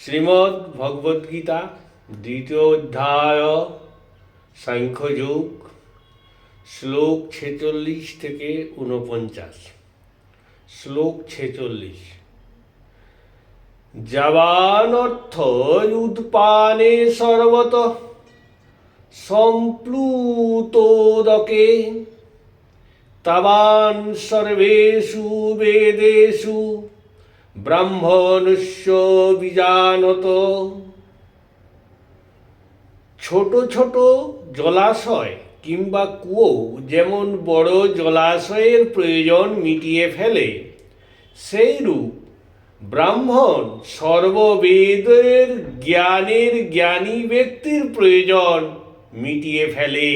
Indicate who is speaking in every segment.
Speaker 1: শ্রীমদ্ ভগবদ্গীতা দ্বিতীয় অধ্যায় সাংখ্যযোগ শ্লোক 46 থেকে 49। শ্লোক 46। যাবান অর্থ উৎপানে সর্বত সম্প্লুতোদকে তাবান সর্বেষু বেদেষু ব্রাহ্মণস্য বিজানত। ছোট ছোট জলাশয় কিংবা কুয়ো যেমন বড় জলাশয়ের প্রয়োজন মিটিয়ে ফেলে, সেইরূপ ব্রাহ্মণ সর্ববেদের জ্ঞানের জ্ঞানী ব্যক্তির প্রয়োজন মিটিয়ে ফেলে।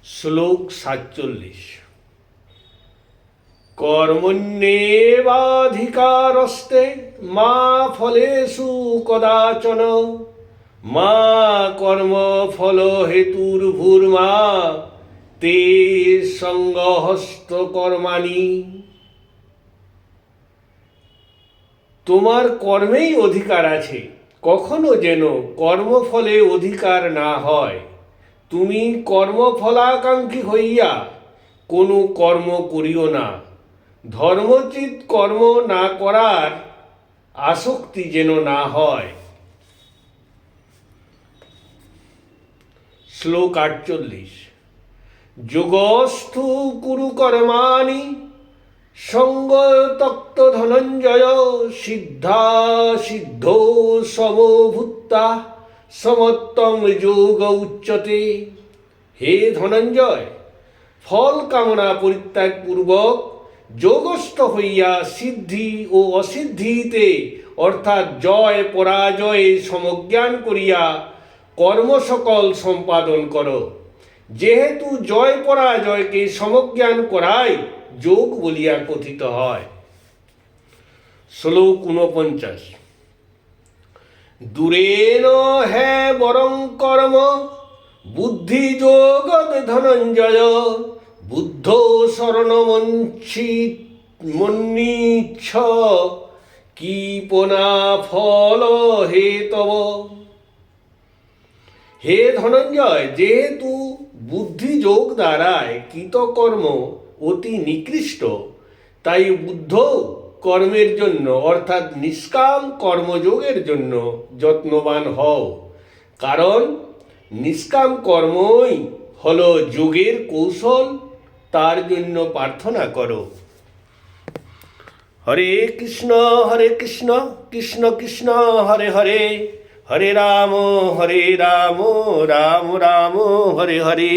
Speaker 1: শ্লোক 47। কর্মণ্যেবাধিকারস্তে মা ফলেষু কদাচন মা কর্মফল হেতুর্ভুর্মা তে সঙ্গহস্ত কর্মাণি। তোমার কর্মেই অধিকার আছে, কখনো যেন কর্মফলে অধিকার না হয়। তুমি কর্মফলাকাঙ্ক্ষী হইয়া কোনো কর্ম করিও না। ধর্মচিত কর্ম না করার আসক্তি যেন না হয়। শ্লোক 48। যোগস্থু কুরু কর্মাণি সঙ্গত্যক্ত ধনঞ্জয় সিদ্ধা সিদ্ধো সমভূতা সমত্তং যোগ উচ্যতে। হে ধনঞ্জয়, ফল কামনা পরিত্যাগ পূর্বক যোগস্থ হইয়া সিদ্ধি ও অসিদ্ধিতে অর্থাৎ জয় পরাজয়ে সমজ্ঞান করিয়া কর্ম সকল সম্পাদন করো। যেহেতু জয় পরাজয়কে সমজ্ঞান করাই যোগ বলিয়া কথিত হয়। শ্লোক 49। দূরেন হে বরং কর্ম বুদ্ধি যোগৎ ধনঞ্জয় বুদ্ধ শরণমন্নিচ্ছ কৃপণা ফল হেতব। হে ধনঞ্জয়, যেহেতু বুদ্ধি যোগ দ্বারায় কৃতকর্ম অতি নিকৃষ্ট, তাই বুদ্ধ কর্মের জন্য অর্থাৎ নিষ্কাম কর্মযোগের জন্য যত্নবান হও। কারণ নিষ্কাম কর্মই হল যোগের কৌশল, তার জন্য প্রার্থনা করো। হরে কৃষ্ণ কৃষ্ণ কৃষ্ণ হরে হরে, হরে রাম রাম রাম হরে হরে।